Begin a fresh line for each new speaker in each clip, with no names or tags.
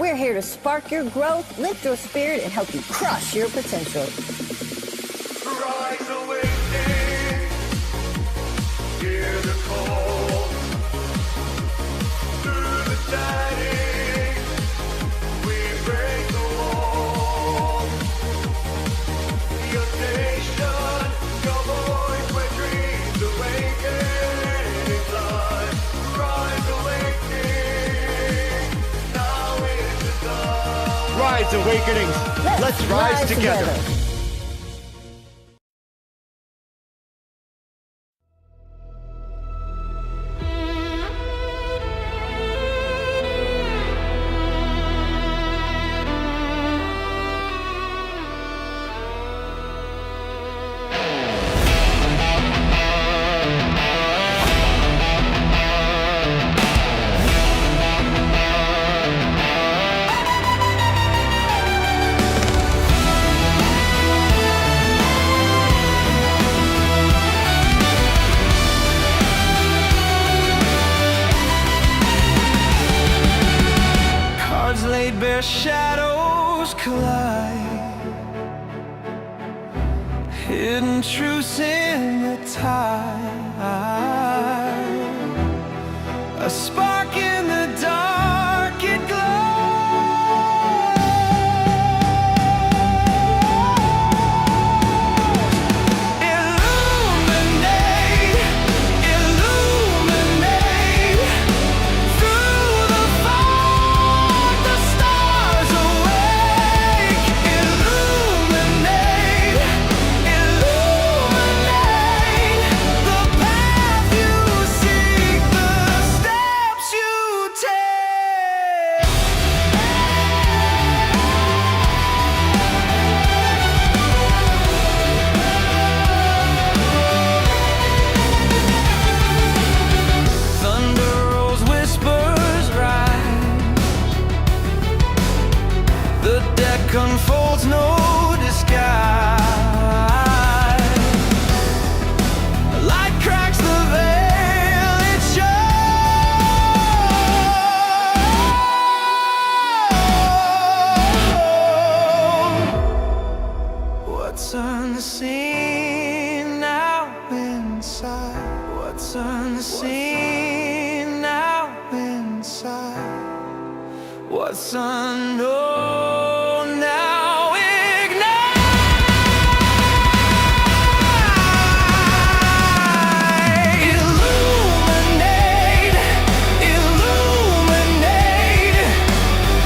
We're here to spark your growth, lift your spirit, and help you crush your potential.
Rise awakening, hear the call. Through the shining, we break the wall. Your station, your voice, where dreams awaken in time. Rise awakening, now is the time.
Rise Awakenings, let's rise together.
Cards laid bare, shadows collide. Hidden truths in the tide. A spark in the dark, it glows. Illuminate, illuminate. Through the fog, the stars awake. Illuminate, illuminate. The path you seek, the steps you take. Thunder rolls, whispers rise. The deck unfolds, no disguise. Light cracks the veil, it shows. What's unseen now inside? What's unseen now inside? What's unknown now ignite. Illuminate, illuminate.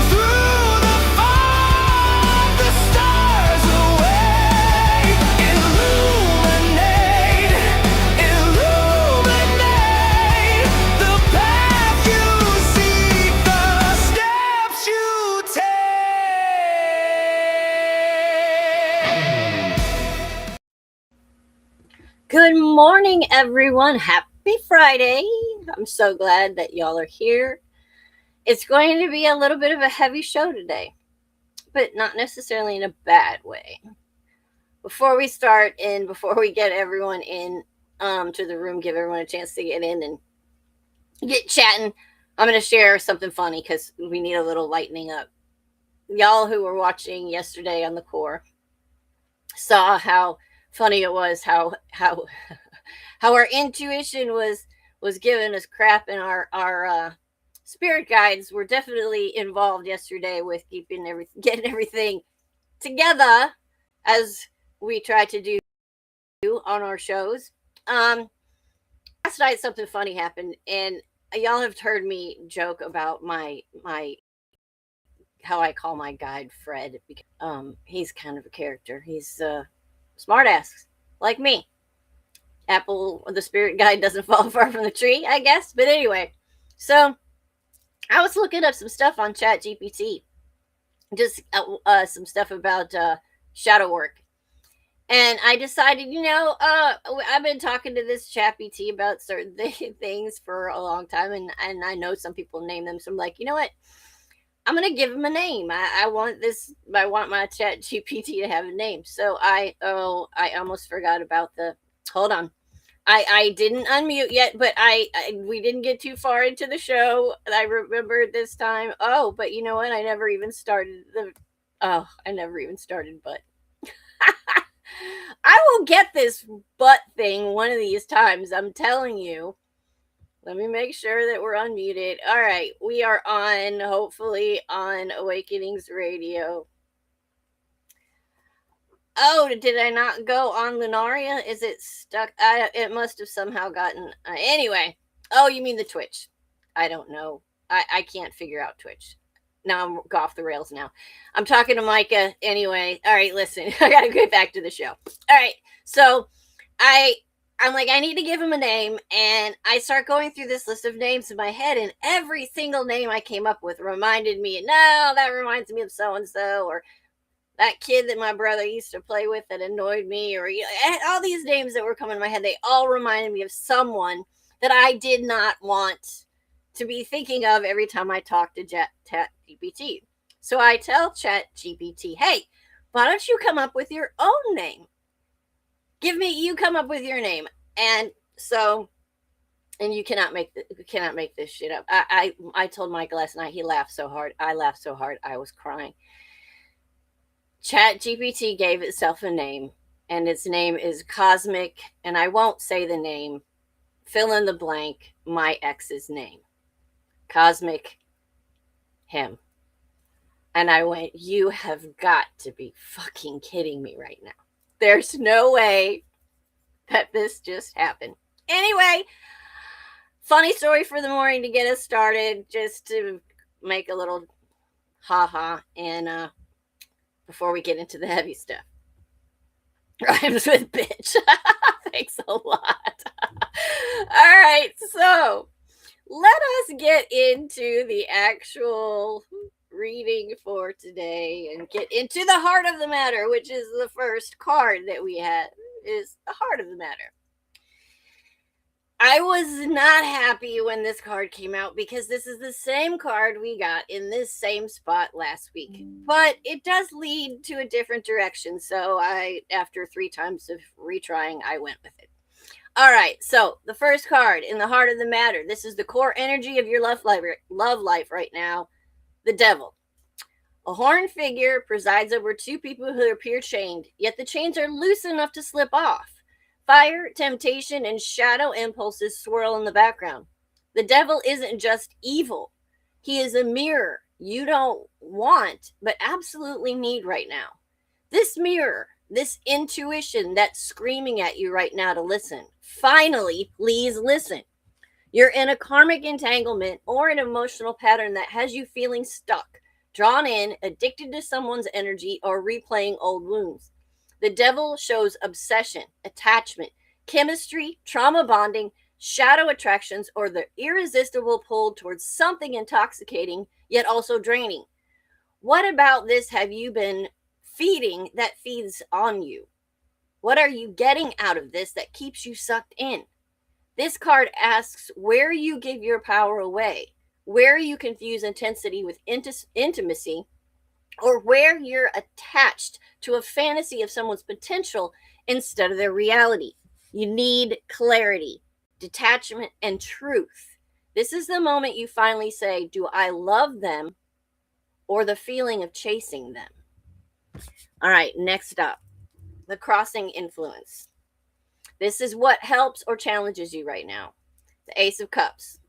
Through the fog, the stars awake. Illuminate, illuminate. The path you seek, the steps you take.
Good morning, everyone. Happy Friday. I'm so glad that y'all are here. It's going to be a little bit of a heavy show today, but not necessarily in a bad way. Before we start and before we get everyone in to the room, give everyone a chance to get in and get chatting, I'm going to share something funny because we need a little lightening up. Y'all who were watching yesterday on the core saw how funny it was, how our intuition was giving us crap, and our spirit guides were definitely involved yesterday with getting everything together as we try to do on our shows. Last night something funny happened, and y'all have heard me joke about my how I call my guide Fred, because he's kind of a character. He's smart ass like me. Apple, the spirit guide doesn't fall far from the tree, I guess. But anyway, so I was looking up some stuff on Chat GPT, just some stuff about shadow work. And I decided, I've been talking to this Chat GPT about certain things for a long time, and I know some people name them. So I'm like, you know what? I'm gonna give him a name. I want my Chat GPT to have a name. So I almost forgot about hold on. I didn't unmute yet, but we didn't get too far into the show. I remember this time. Oh, but you know what? I never even started but I will get this butt thing one of these times. I'm telling you. Let me make sure that we're unmuted. All right, we are on, hopefully, on Awakenings Radio. Oh, did I not go on Lunaria? Is it stuck? It must have somehow gotten. Anyway. Oh, you mean the Twitch? I don't know. I can't figure out Twitch. Now I'm off the rails now. I'm talking to Micah anyway. All right, listen. I got to get back to the show. All right. So I'm like, I need to give him a name. And I start going through this list of names in my head. And every single name I came up with reminded me, no, that reminds me of so-and-so. Or that kid that my brother used to play with that annoyed me. Or all these names that were coming to my head, they all reminded me of someone that I did not want to be thinking of every time I talk to ChatGPT. So I tell ChatGPT, hey, why don't you come up with your own name? You come up with your name. And so, and you cannot make this shit up. I told Mike last night, he laughed so hard. I laughed so hard, I was crying. ChatGPT gave itself a name, and its name is Cosmic, and I won't say the name, fill in the blank, my ex's name. Cosmic him. And I went, you have got to be fucking kidding me right now. There's no way that this just happened. Anyway, funny story for the morning to get us started, just to make a little ha-ha, and before we get into the heavy stuff. Rhymes with bitch. Thanks a lot. All right, so let us get into the actual reading for today and get into the heart of the matter, which is the first card that we had, is the heart of the matter. I was not happy when this card came out because this is the same card we got in this same spot last week. But it does lead to a different direction. So after 3 times of retrying, I went with it. All right. So the first card in the heart of the matter. This is the core energy of your love life right now. The Devil. A horned figure presides over 2 people who appear chained, yet the chains are loose enough to slip off. Fire, temptation, and shadow impulses swirl in the background. The devil isn't just evil. He is a mirror you don't want, but absolutely need right now. This mirror, this intuition that's screaming at you right now to listen. Finally, please listen. You're in a karmic entanglement or an emotional pattern that has you feeling stuck, drawn in, addicted to someone's energy, or replaying old wounds. The devil shows obsession, attachment, chemistry, trauma bonding, shadow attractions, or the irresistible pull towards something intoxicating, yet also draining. What about this have you been feeding that feeds on you? What are you getting out of this that keeps you sucked in? This card asks where you give your power away, where you confuse intensity with intimacy, or where you're attached to a fantasy of someone's potential instead of their reality. You need clarity, detachment, and truth. This is the moment you finally say, do I love them or the feeling of chasing them? All right, next up, the crossing influence. This is what helps or challenges you right now. The Ace of Cups.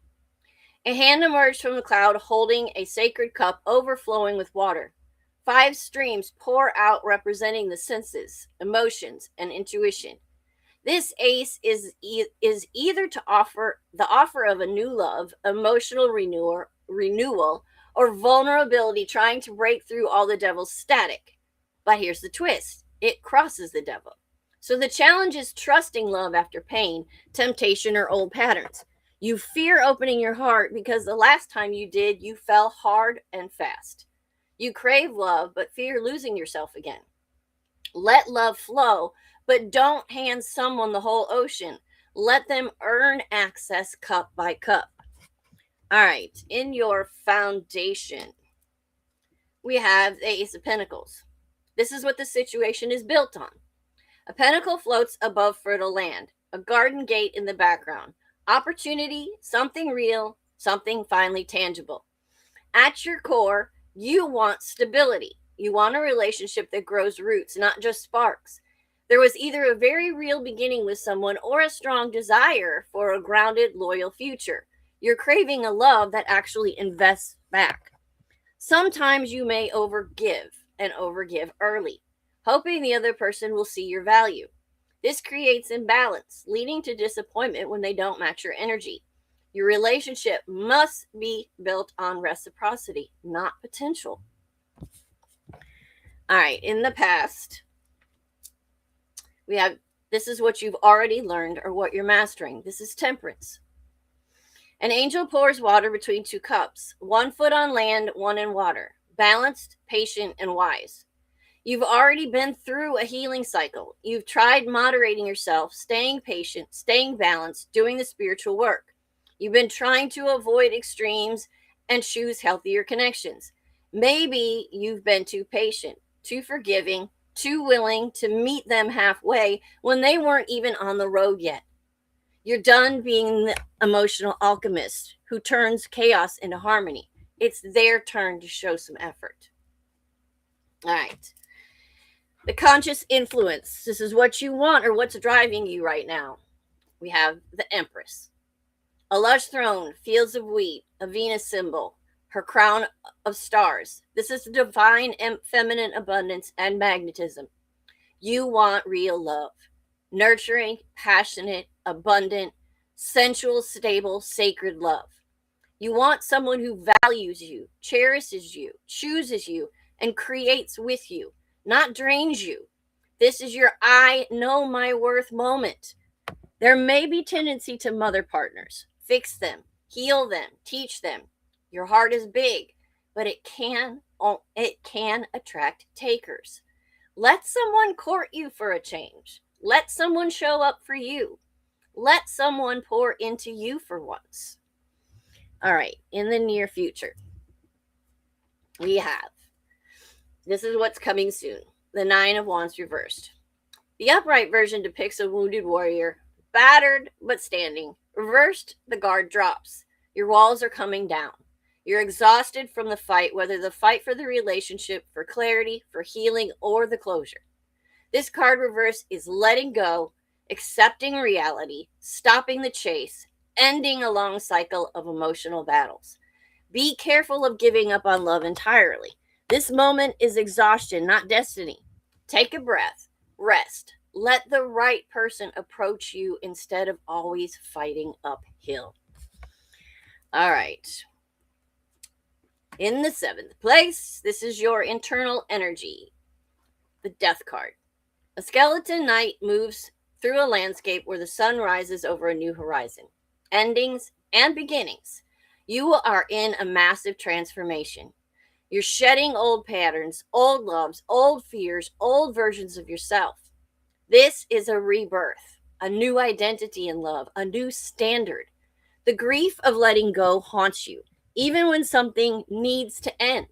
A hand emerged from the cloud holding a sacred cup overflowing with water. 5 streams pour out representing the senses, emotions, and intuition. This ace is either to offer of a new love, emotional renewal, or vulnerability trying to break through all the devil's static. But here's the twist. It crosses the devil. So the challenge is trusting love after pain, temptation, or old patterns. You fear opening your heart because the last time you did, you fell hard and fast. You crave love, but fear losing yourself again. Let love flow, but don't hand someone the whole ocean. Let them earn access cup by cup. All right, in your foundation, we have the Ace of Pentacles. This is what the situation is built on. A pentacle floats above fertile land. a garden gate in the background. Opportunity, something real, something finally tangible. At your core, you want stability. You want a relationship that grows roots, not just sparks. There was either a very real beginning with someone or a strong desire for a grounded, loyal future. You're craving a love that actually invests back. Sometimes you may overgive and overgive early, hoping the other person will see your value. This creates imbalance, leading to disappointment when they don't match your energy. Your relationship must be built on reciprocity, not potential. All right, in the past, we have this is what you've already learned or what you're mastering. This is temperance. An angel pours water between two cups, one foot on land, one in water, balanced, patient, and wise. You've already been through a healing cycle. You've tried moderating yourself, staying patient, staying balanced, doing the spiritual work. You've been trying to avoid extremes and choose healthier connections. Maybe you've been too patient, too forgiving, too willing to meet them halfway when they weren't even on the road yet. You're done being the emotional alchemist who turns chaos into harmony. It's their turn to show some effort. All right. The conscious influence. This is what you want or what's driving you right now. We have the Empress. A lush throne, fields of wheat, a Venus symbol, her crown of stars. This is the divine feminine abundance and magnetism. You want real love. Nurturing, passionate, abundant, sensual, stable, sacred love. You want someone who values you, cherishes you, chooses you, and creates with you, not drains you. This is your I know my worth moment. There may be tendency to mother partners. Fix them, heal them, teach them. Your heart is big, but it can attract takers. Let someone court you for a change. Let someone show up for you. Let someone pour into you for once. All right, in the near future, we have, this is what's coming soon, the Nine of Wands reversed. The upright version depicts a wounded warrior, battered but standing. Reversed, the guard drops. Your walls are coming down. You're exhausted from the fight, whether the fight for the relationship, for clarity, for healing, or the closure. This card reverse is letting go, accepting reality, stopping the chase, ending a long cycle of emotional battles. Be careful of giving up on love entirely. This moment is exhaustion, not destiny. Take a breath, rest. Let the right person approach you instead of always fighting uphill. All right. In the seventh place, this is your internal energy, the Death card. A skeleton knight moves through a landscape where the sun rises over a new horizon. Endings and beginnings. You are in a massive transformation. You're shedding old patterns, old loves, old fears, old versions of yourself. This is a rebirth, a new identity in love, a new standard. The grief of letting go haunts you, even when something needs to end.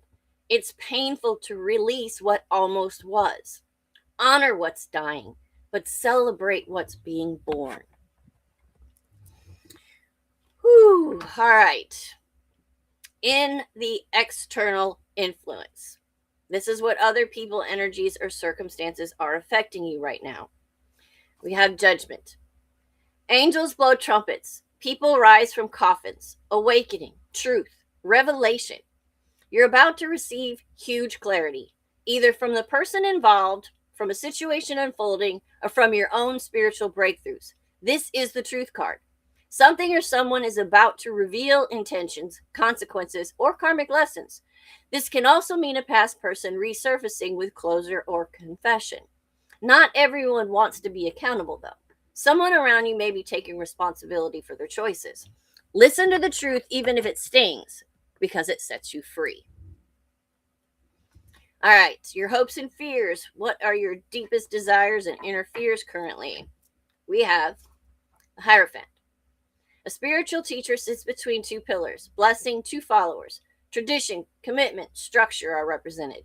It's painful to release what almost was. Honor what's dying, but celebrate what's being born. Whew, all right. In the external influence, this is what other people, energies, or circumstances are affecting you right now. We have judgment. Angels blow trumpets. People rise from coffins. Awakening, truth, revelation. You're about to receive huge clarity, either from the person involved, from a situation unfolding, or from your own spiritual breakthroughs. This is the truth card. Something or someone is about to reveal intentions, consequences, or karmic lessons. This can also mean a past person resurfacing with closure or confession. Not everyone wants to be accountable, though. Someone around you may be taking responsibility for their choices. Listen to the truth, even if it stings, because it sets you free. All right, your hopes and fears. What are your deepest desires and inner fears currently? We have the Hierophant. A spiritual teacher sits between two pillars, blessing two followers. Tradition, commitment, structure are represented.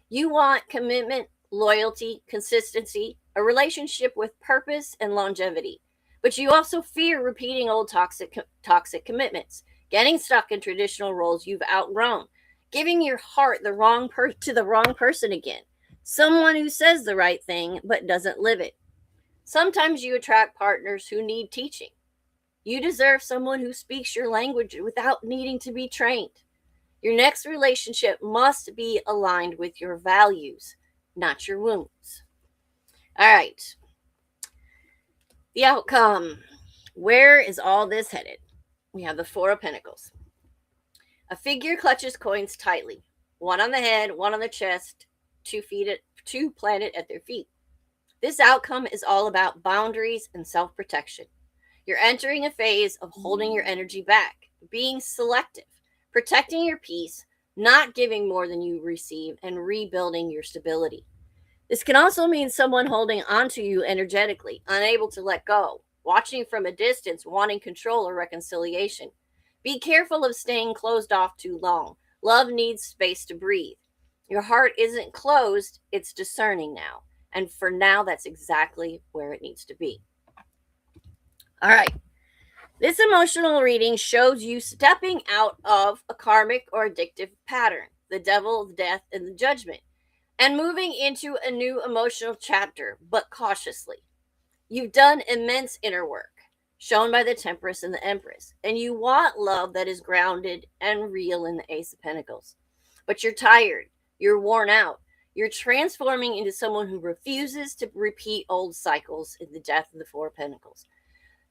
You want commitment, loyalty, consistency, a relationship with purpose and longevity. But you also fear repeating old toxic commitments, getting stuck in traditional roles you've outgrown, giving your heart to the wrong person again, someone who says the right thing but doesn't live it. Sometimes you attract partners who need teaching. You deserve someone who speaks your language without needing to be trained. Your next relationship must be aligned with your values, not your wounds. All right. The outcome. Where is all this headed? We have the Four of Pentacles. A figure clutches coins tightly, one on the head, one on the chest, two planted at their feet. This outcome is all about boundaries and self-protection. You're entering a phase of holding your energy back, being selective, protecting your peace, not giving more than you receive, and rebuilding your stability. This can also mean someone holding onto you energetically, unable to let go, watching from a distance, wanting control or reconciliation. Be careful of staying closed off too long. Love needs space to breathe. Your heart isn't closed, it's discerning now. And for now, that's exactly where it needs to be. All right. This emotional reading shows you stepping out of a karmic or addictive pattern, the devil, the death, and the judgment, and moving into a new emotional chapter, but cautiously. You've done immense inner work, shown by the Temperance and the Empress, and you want love that is grounded and real in the Ace of Pentacles. But you're tired, you're worn out, you're transforming into someone who refuses to repeat old cycles in the Death of the Four of Pentacles.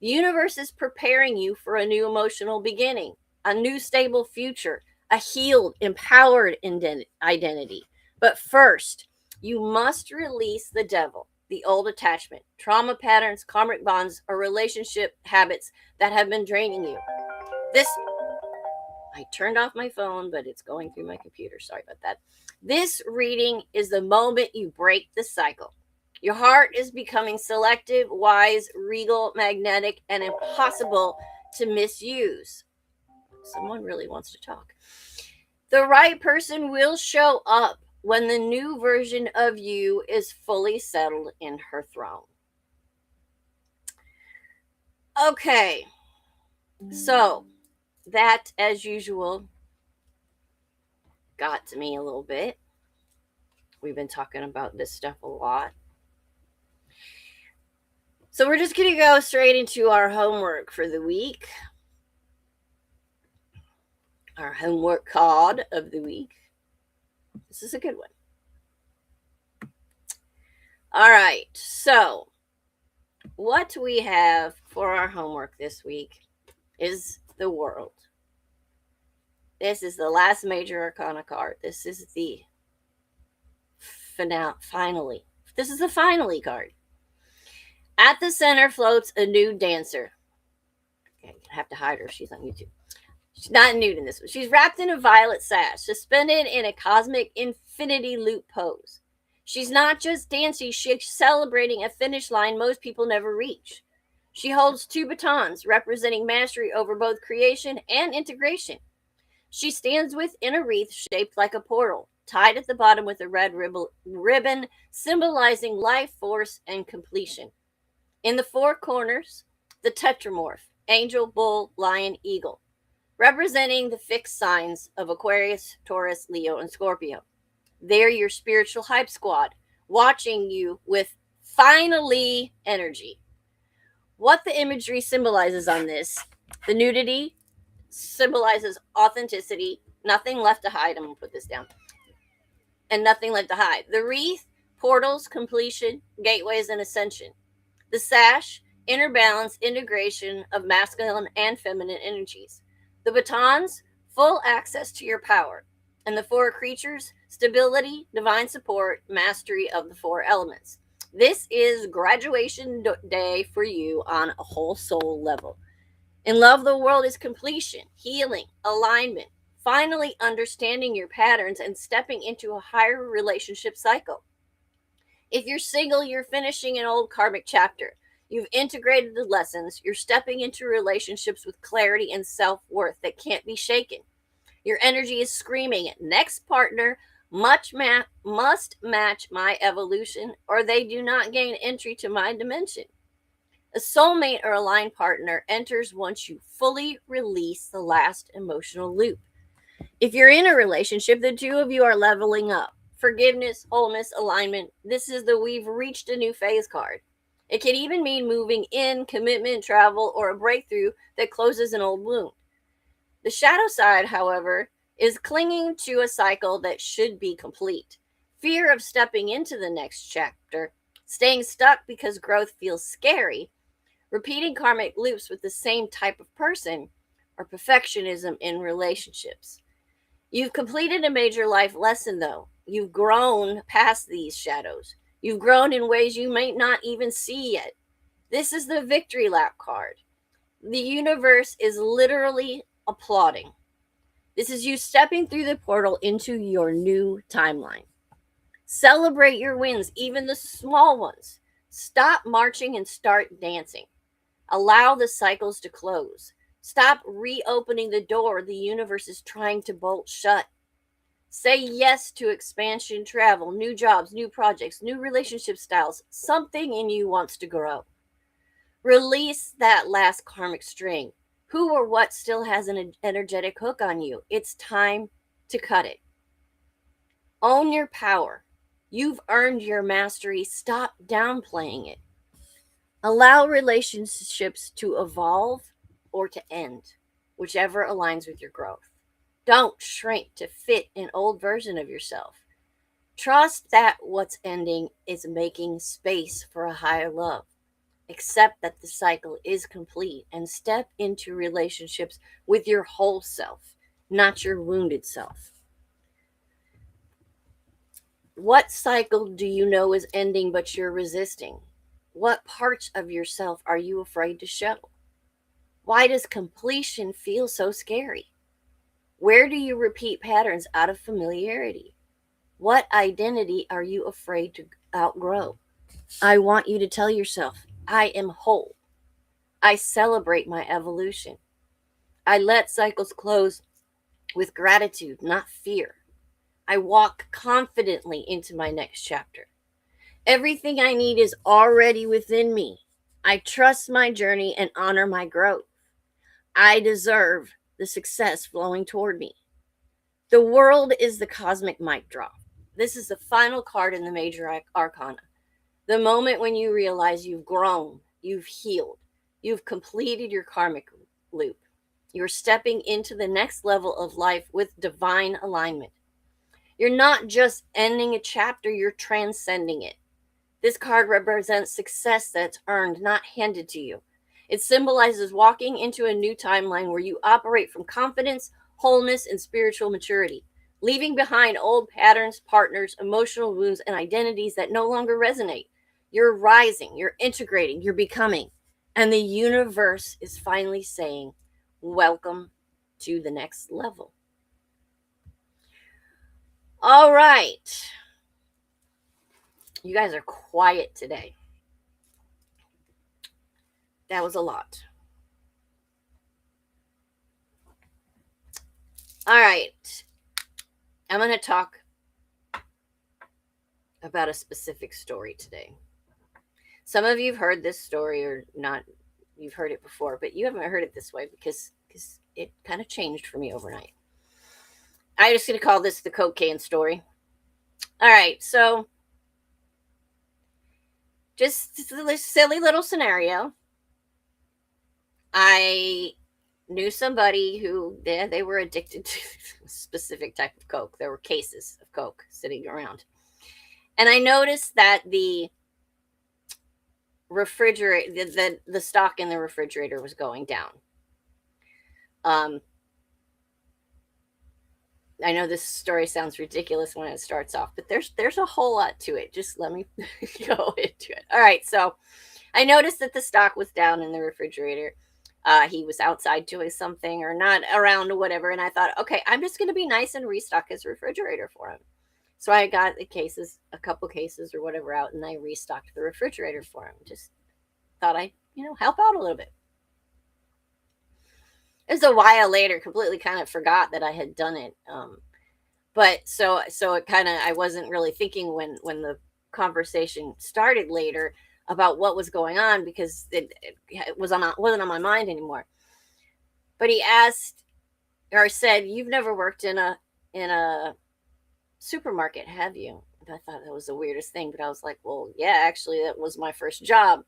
The universe is preparing you for a new emotional beginning, a new stable future, a healed, empowered identity. But first, you must release the devil, the old attachment, trauma patterns, karmic bonds, or relationship habits that have been draining you. I turned off my phone, but it's going through my computer. Sorry about that. This reading is the moment you break the cycle. Your heart is becoming selective, wise, regal, magnetic, and impossible to misuse. Someone really wants to talk. The right person will show up when the new version of you is fully settled in her throne. Okay, so that, as usual, got to me a little bit. We've been talking about this stuff a lot. So we're just going to go straight into our homework for the week. Our homework card of the week. This is a good one. All right, so what we have for our homework this week is the World. This is the last major arcana card. This is the finally. This is the finally card. At the center floats a nude dancer. Okay, I have to hide her. She's on YouTube. She's not nude in this one. She's wrapped in a violet sash, suspended in a cosmic infinity loop pose. She's not just dancing, she's celebrating a finish line most people never reach. She holds two batons representing mastery over both creation and integration. She stands within a wreath shaped like a portal, tied at the bottom with a red ribbon symbolizing life force and completion. In the four corners, the tetramorph, angel, bull, lion, eagle, representing the fixed signs of Aquarius, Taurus, Leo, and Scorpio. They're your spiritual hype squad, watching you with finally energy. What the imagery symbolizes on this, the nudity symbolizes authenticity, nothing left to hide. I'm going to put this down. And nothing left to hide. The wreath, portals, completion, gateways, and ascension. The sash, inner balance, integration of masculine and feminine energies. The batons, full access to your power. And the four creatures, stability, divine support, mastery of the four elements. This is graduation day for you on a whole soul level. In love, the world is completion, healing, alignment, finally understanding your patterns and stepping into a higher relationship cycle. If you're single, you're finishing an old karmic chapter. You've integrated the lessons. You're stepping into relationships with clarity and self-worth that can't be shaken. Your energy is screaming, next partner must match my evolution, or they do not gain entry to my dimension. A soulmate or aligned partner enters once you fully release the last emotional loop. If you're in a relationship, the two of you are leveling up. Forgiveness, wholeness, alignment. This is the we've reached a new phase card. It can even mean moving in, commitment, travel, or a breakthrough that closes an old wound. The shadow side, however, is clinging to a cycle that should be complete. Fear of stepping into the next chapter, staying stuck because growth feels scary, repeating karmic loops with the same type of person, or perfectionism in relationships. You've completed a major life lesson, though. You've grown past these shadows. You've grown in ways you might not even see yet. This is the victory lap card. The universe is literally applauding. This is you stepping through the portal into your new timeline. Celebrate your wins, even the small ones. Stop marching and start dancing. Allow the cycles to close. Stop reopening the door the universe is trying to bolt shut. Say yes to expansion, travel, new jobs, new projects, new relationship styles. Something in you wants to grow. Release that last karmic string. Who or what still has an energetic hook on you? It's time to cut it. Own your power. You've earned your mastery. Stop downplaying it. Allow relationships to evolve or to end, whichever aligns with your growth. Don't shrink to fit an old version of yourself. Trust that what's ending is making space for a higher love. Accept that the cycle is complete and step into relationships with your whole self, not your wounded self. What cycle do you know is ending but you're resisting? What parts of yourself are you afraid to show? Why does completion feel so scary? Where do you repeat patterns out of familiarity? What identity are you afraid to outgrow? I want you to tell yourself, I am whole. I celebrate my evolution. I let cycles close with gratitude, not fear. I walk confidently into my next chapter. Everything I need is already within me. I trust my journey and honor my growth. I deserve the success flowing toward me. The world is the cosmic mic drop. This is the final card in the major arcana. The moment when you realize you've grown, you've healed, you've completed your karmic loop. You're stepping into the next level of life with divine alignment. You're not just ending a chapter, you're transcending it. This card represents success that's earned, not handed to you. It symbolizes walking into a new timeline where you operate from confidence, wholeness, and spiritual maturity, leaving behind old patterns, partners, emotional wounds, and identities that no longer resonate. You're rising, you're integrating, you're becoming. And the universe is finally saying, welcome to the next level. All right. You guys are quiet today. That was a lot. All right. I'm going to talk about a specific story today. Some of you have heard this story or not. You've heard it before, but you haven't heard it this way because it kind of changed for me overnight. I'm just going to call this the cocaine story. All right. So just a silly little scenario. I knew somebody who they were addicted to a specific type of coke. There were cases of coke sitting around. And I noticed that the refrigerator, the stock in the refrigerator was going down. I know this story sounds ridiculous when it starts off, but there's a whole lot to it. Just let me go into it. All right, so I noticed that the stock was down in the refrigerator. He was outside doing something or not around or whatever, and I thought, okay, I'm just going to be nice and restock his refrigerator for him. So I got a couple cases or whatever out, and I restocked the refrigerator for him. Just thought I'd, help out a little bit. It was a while later, completely kind of forgot that I had done it. But so it kind of, I wasn't really thinking when the conversation started later. about what was going on because it wasn't on my mind anymore. But he asked or said, "You've never worked in a supermarket, have you?" And I thought that was the weirdest thing, but I was like, "Well, yeah, actually, that was my first job."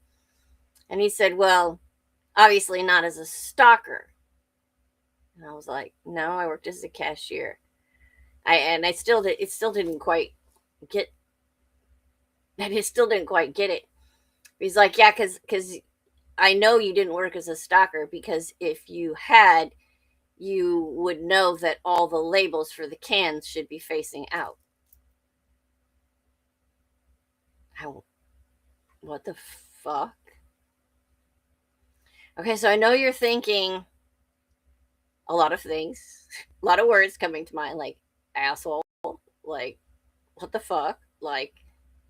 And he said, "Well, obviously not as a stalker." And I was like, "No, I worked as a cashier." I still did. It still didn't quite get. I still didn't quite get it. He's like, "Yeah, because I know you didn't work as a stalker because if you had, you would know that all the labels for the cans should be facing out." How? What the fuck? Okay, so I know you're thinking a lot of things, a lot of words coming to mind, like asshole, like what the fuck, like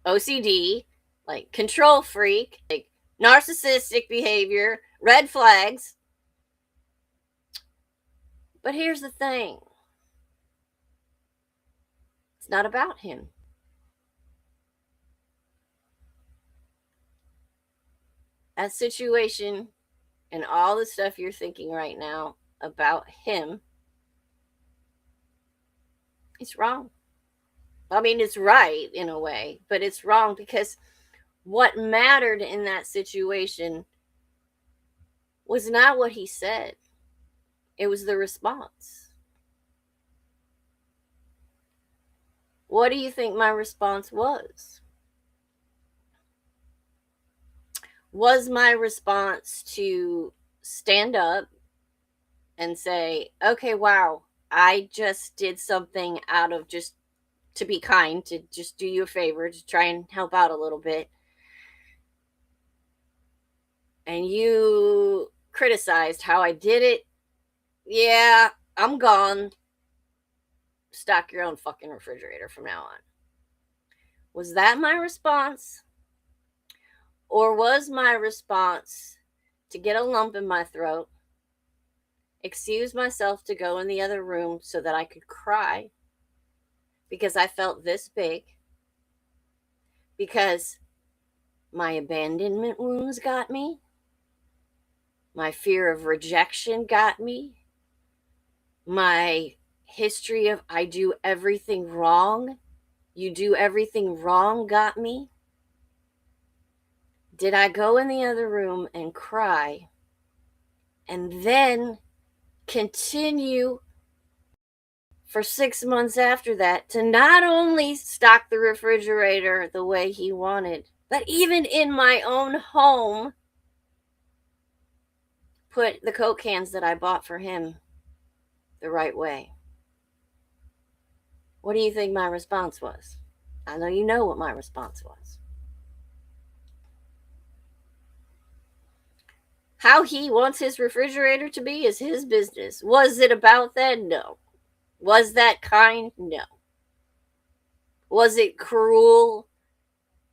OCD, like control freak, like narcissistic behavior, red flags. But here's the thing, it's not about him. That situation and all the stuff you're thinking right now about him, it's wrong. I mean, it's right in a way, but it's wrong because what mattered in that situation was not what he said, it was the response. What do you think my response was? Was my response to stand up and say, okay, wow, I just did something out of just to be kind, to just do you a favor, to try and help out a little bit, and you criticized how I did it? Yeah, I'm gone. Stock your own fucking refrigerator from now on. Was that my response? Or was my response to get a lump in my throat, excuse myself to go in the other room so that I could cry because I felt this big, because my abandonment wounds got me, my fear of rejection got me, my history of I do everything wrong, you do everything wrong got me? Did I go in the other room and cry and then continue for 6 months after that to not only stock the refrigerator the way he wanted, but even in my own home, put the Coke cans that I bought for him the right way? What do you think my response was? I know you know what my response was. How he wants his refrigerator to be is his business. Was it about that? No. Was that kind? No. Was it cruel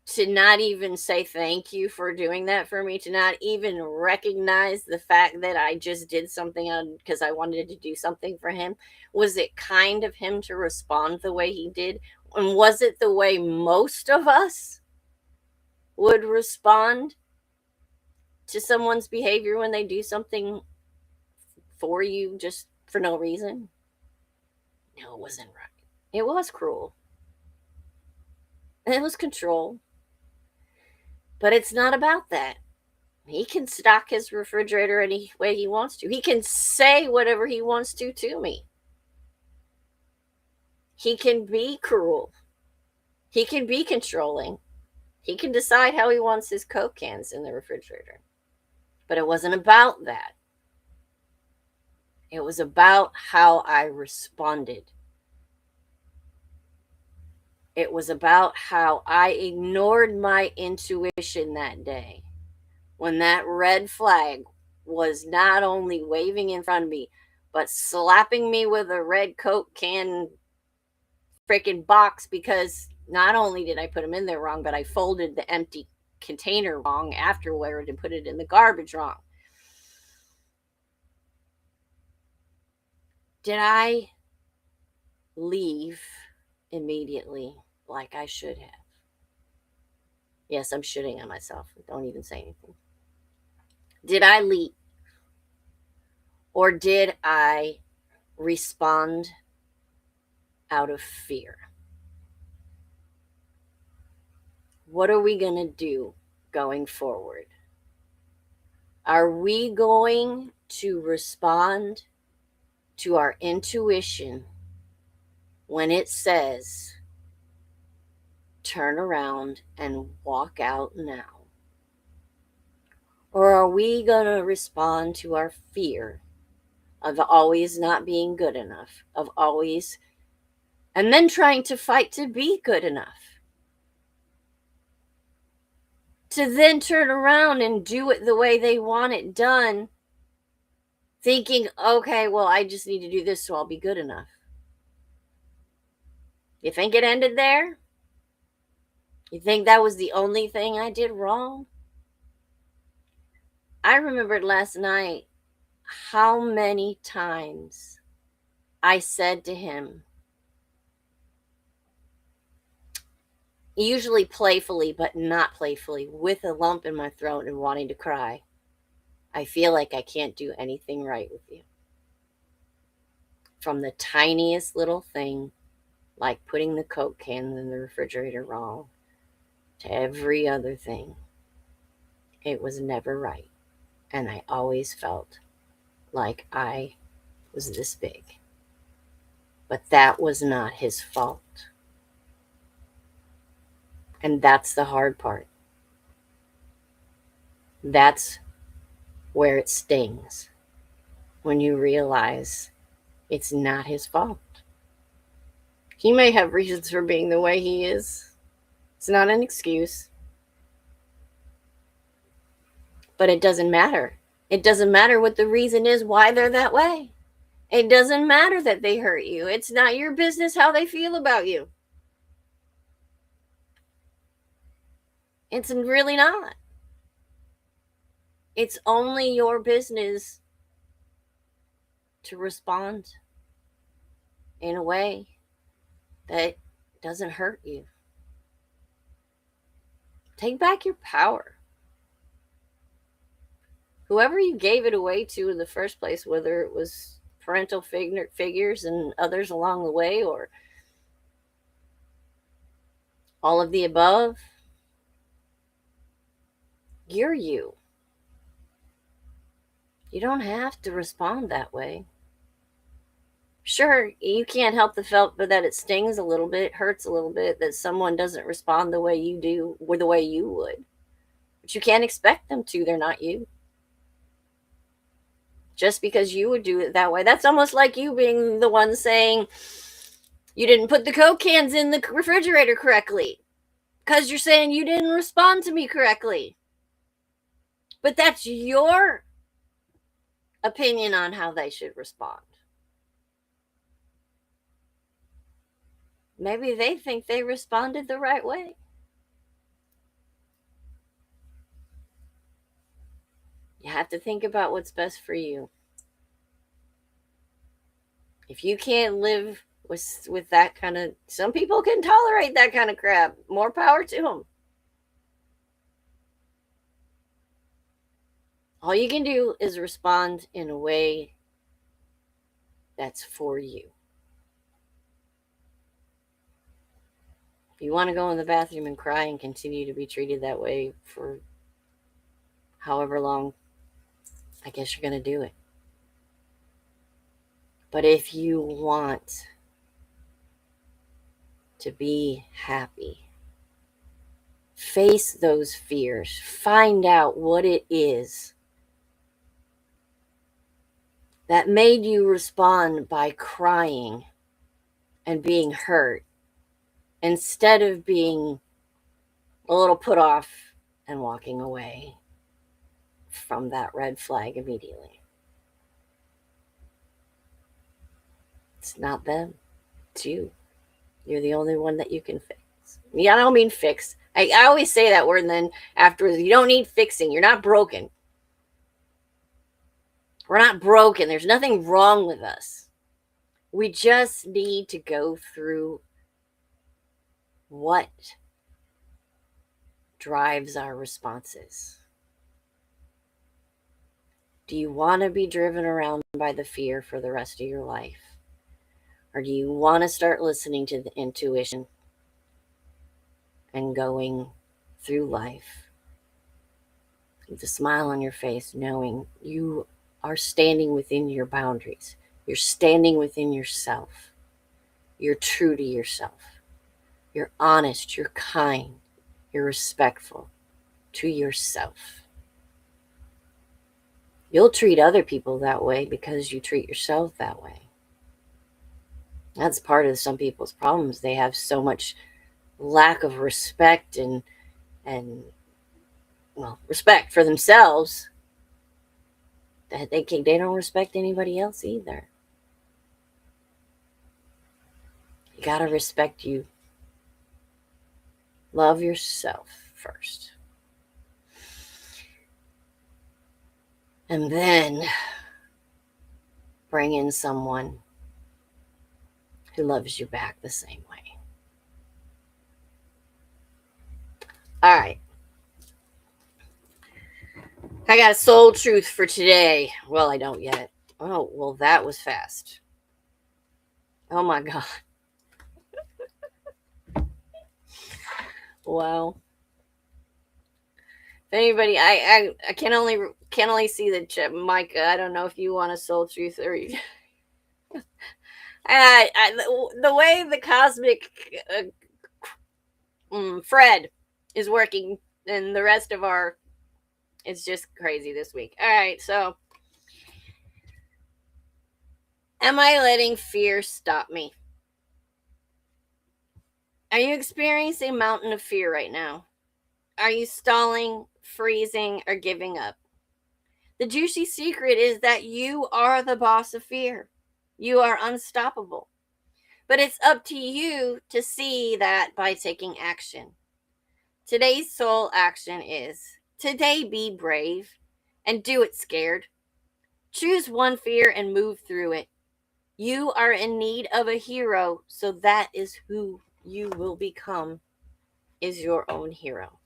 to not even say thank you for doing that for me, to not even recognize the fact that I just did something because I wanted to do something for him? Was it kind of him to respond the way he did? And was it the way most of us would respond to someone's behavior when they do something for you just for no reason? No, it wasn't right. It was cruel. It was control. But it's not about that. He can stock his refrigerator any way he wants to. He can say whatever he wants to me. He can be cruel. He can be controlling. He can decide how he wants his Coke cans in the refrigerator. But it wasn't about that. It was about how I responded. It was about how I ignored my intuition that day when that red flag was not only waving in front of me, but slapping me with a red Coke can freaking box, because not only did I put them in there wrong, but I folded the empty container wrong afterward and put it in the garbage wrong. Did I leave immediately like I should have? Yes, I'm shooting at myself. Don't even say anything. Did I leap or did I respond out of fear? What are we going to do going forward? Are we going to respond to our intuition when it says, turn around and walk out now? Or are we going to respond to our fear of always not being good enough, of always, and then trying to fight to be good enough? To then turn around and do it the way they want it done, thinking, okay, well, I just need to do this so I'll be good enough. You think it ended there? You think that was the only thing I did wrong? I remembered last night how many times I said to him, usually playfully, but not playfully, with a lump in my throat and wanting to cry, I feel like I can't do anything right with you. From the tiniest little thing, like putting the Coke can in the refrigerator wrong, to every other thing. It was never right. And I always felt like I was this big. But that was not his fault. And that's the hard part. That's where it stings. When you realize it's not his fault. He may have reasons for being the way he is. It's not an excuse. But it doesn't matter. It doesn't matter what the reason is why they're that way. It doesn't matter that they hurt you. It's not your business how they feel about you. It's really not. It's only your business to respond in a way that doesn't hurt you. Take back your power. Whoever you gave it away to in the first place, whether it was parental figures and others along the way, or all of the above, you're you. You don't have to respond that way. Sure, you can't help the felt, but that it stings a little bit, hurts a little bit that someone doesn't respond the way you do or the way you would. But you can't expect them to. They're not you. Just because you would do it that way. That's almost like you being the one saying you didn't put the Coke cans in the refrigerator correctly. Because you're saying you didn't respond to me correctly. But that's your opinion on how they should respond. Maybe they think they responded the right way. You have to think about what's best for you. If you can't live with that kind of, some people can tolerate that kind of crap. More power to them. All you can do is respond in a way that's for you. If you want to go in the bathroom and cry and continue to be treated that way for however long, I guess you're going to do it. But if you want to be happy, face those fears, find out what it is that made you respond by crying and being hurt instead of being a little put off and walking away from that red flag immediately. It's not them, it's you. You're the only one that you can fix. Yeah, I don't mean fix. I always say that word, and then afterwards, you don't need fixing. You're not broken. We're not broken. There's nothing wrong with us. We just need to go through what drives our responses. Do you want to be driven around by the fear for the rest of your life? Or do you want to start listening to the intuition and going through life with a smile on your face, knowing you are standing within your boundaries? You're standing within yourself. You're true to yourself. You're honest. You're kind. You're respectful to yourself. You'll treat other people that way because you treat yourself that way. That's part of some people's problems. They have so much lack of respect and respect for themselves that they don't respect anybody else either. You gotta respect you. Love yourself first. And then bring in someone who loves you back the same way. All right. I got a soul truth for today. Well, I don't yet. Oh, well, that was fast. Oh my God. Wow. If anybody, I can only see the chat, Micah. I don't know if you want a soul truth or you. The way the cosmic Fred is working, and the rest of it's just crazy this week. All right, so am I letting fear stop me? Are you experiencing a mountain of fear right now? Are you stalling, freezing, or giving up? The juicy secret is that you are the boss of fear. You are unstoppable. But it's up to you to see that by taking action. Today's soul action is today be brave and do it scared. Choose one fear and move through it. You are in need of a hero, so that is who you will become, is your own hero.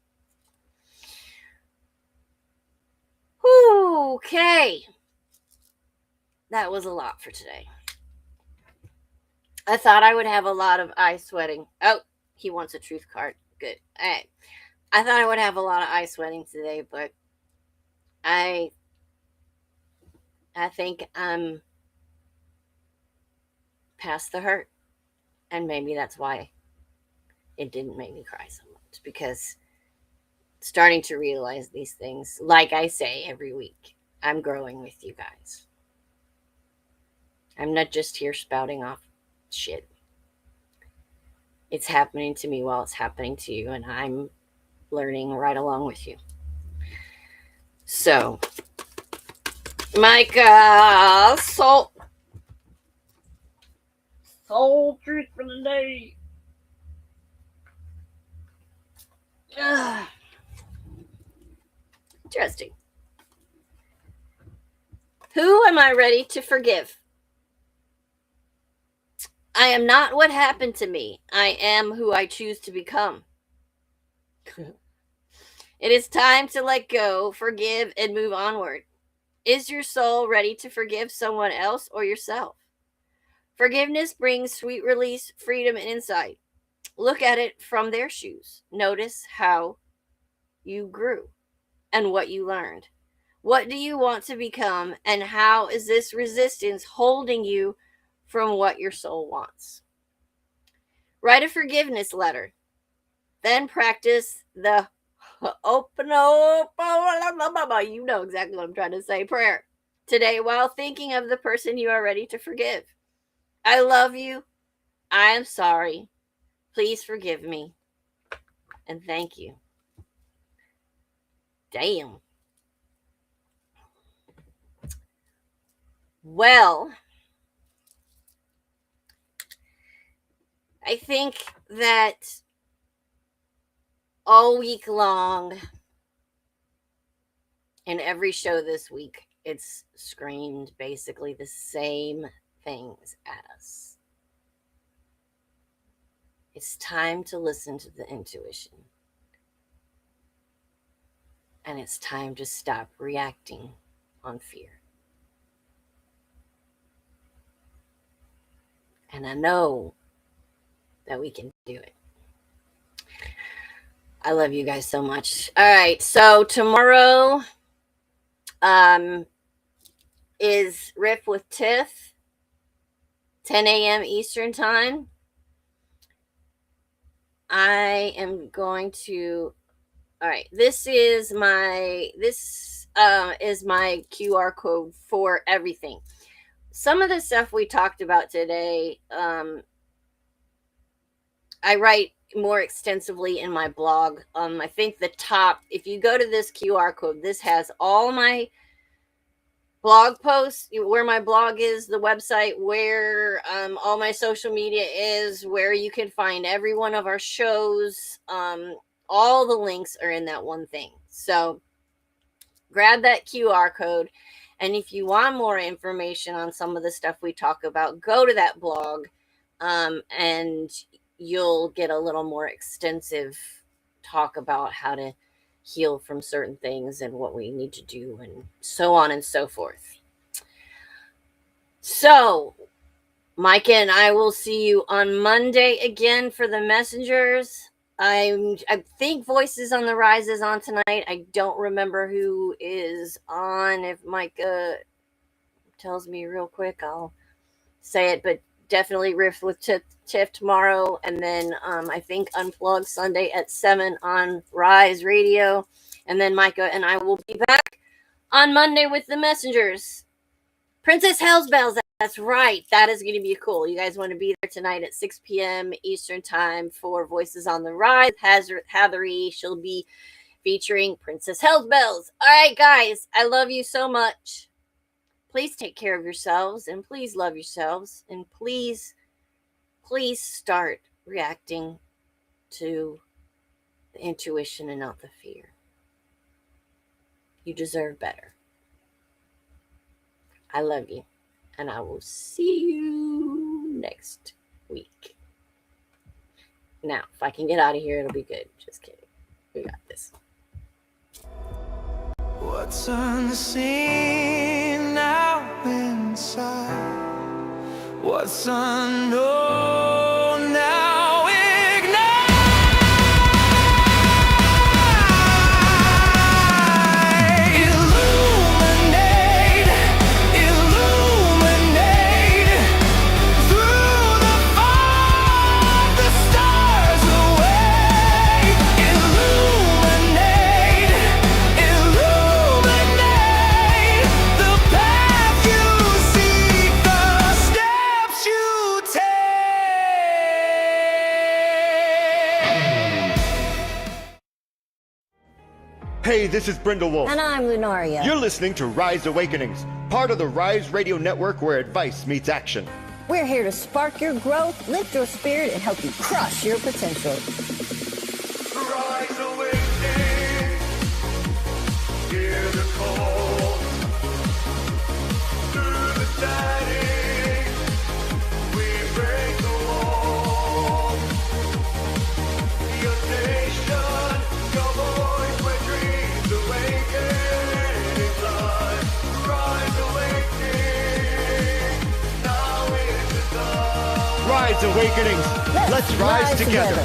Okay. That was a lot for today. I thought I would have a lot of eye sweating. Oh, he wants a truth card. Good. All right. I thought I would have a lot of eye sweating today, but I think I'm past the hurt. And maybe that's why it didn't make me cry so much, because starting to realize these things, like I say every week, I'm growing with you guys. I'm not just here spouting off shit. It's happening to me while it's happening to you, and I'm learning right along with you. So, Micah, soul truth for the day. Interesting. Who am I ready to forgive? I am not what happened to me. I am who I choose to become. It is time to let go, forgive, and move onward. Is your soul ready to forgive someone else or yourself? Forgiveness brings sweet release, freedom, and insight. Look at it from their shoes. Notice how you grew and what you learned. What do you want to become, and how is this resistance holding you from what your soul wants? Write a forgiveness letter. Then practice the open, you know exactly what I'm trying to say, prayer today while thinking of the person you are ready to forgive. I love you. I am sorry. Please forgive me. And thank you. Damn. Well, I think that all week long, in every show this week, it's screamed basically the same things at us. It's time to listen to the intuition. And it's time to stop reacting on fear. And I know that we can do it. I love you guys so much. All right, so tomorrow is Riff with Tiff, 10 a.m. Eastern time. I am going to, all right, this is my QR code for everything. Some of the stuff we talked about today, I write more extensively in my blog. I think the top, if you go to this QR code, this has all my blog posts, where my blog is, the website, where all my social media is, where you can find every one of our shows. All the links are in that one thing. So grab that QR code. And if you want more information on some of the stuff we talk about, go to that blog, and you'll get a little more extensive talk about how to heal from certain things and what we need to do and so on and so forth. So, Micah and I will see you on Monday again for the messengers. I think Voices on the Rise is on tonight. I don't remember who is on. If Micah tells me real quick, I'll say it, but definitely Riff with Tiff tomorrow. And then I think Unplugged Sunday at 7 on Rise Radio. And then Micah and I will be back on Monday with the messengers. Princess Hell's Bells. That's right. That is going to be cool. You guys want to be there tonight at 6 p.m. Eastern time for Voices on the Rise. Hathery, she'll be featuring Princess Hell's Bells. All right, guys. I love you so much. Please take care of yourselves, and please love yourselves, and please start reacting to the intuition and not the fear. You deserve better. I love you, and I will see you next week. Now, if I can get out of here, it'll be good. Just kidding. We got this.
What's unseen now inside? What's unknown now ignite? Illuminate, illuminate through the fog, the stars away. Illuminate, illuminate the path you seek, the steps you take.
Hey, this is Brindle Wolf.
And I'm Lunaria.
You're listening to Rise Awakenings, part of the Rise Radio Network where advice meets action.
We're here to spark your growth, lift your spirit, and help you crush your potential.
Rise awakening, hear the call. Through the static, we break the wall. Your nation, your voice, where dreams awaken in blood. Rise awakening, now is the dawn.
Rise Awakenings. Let's rise together.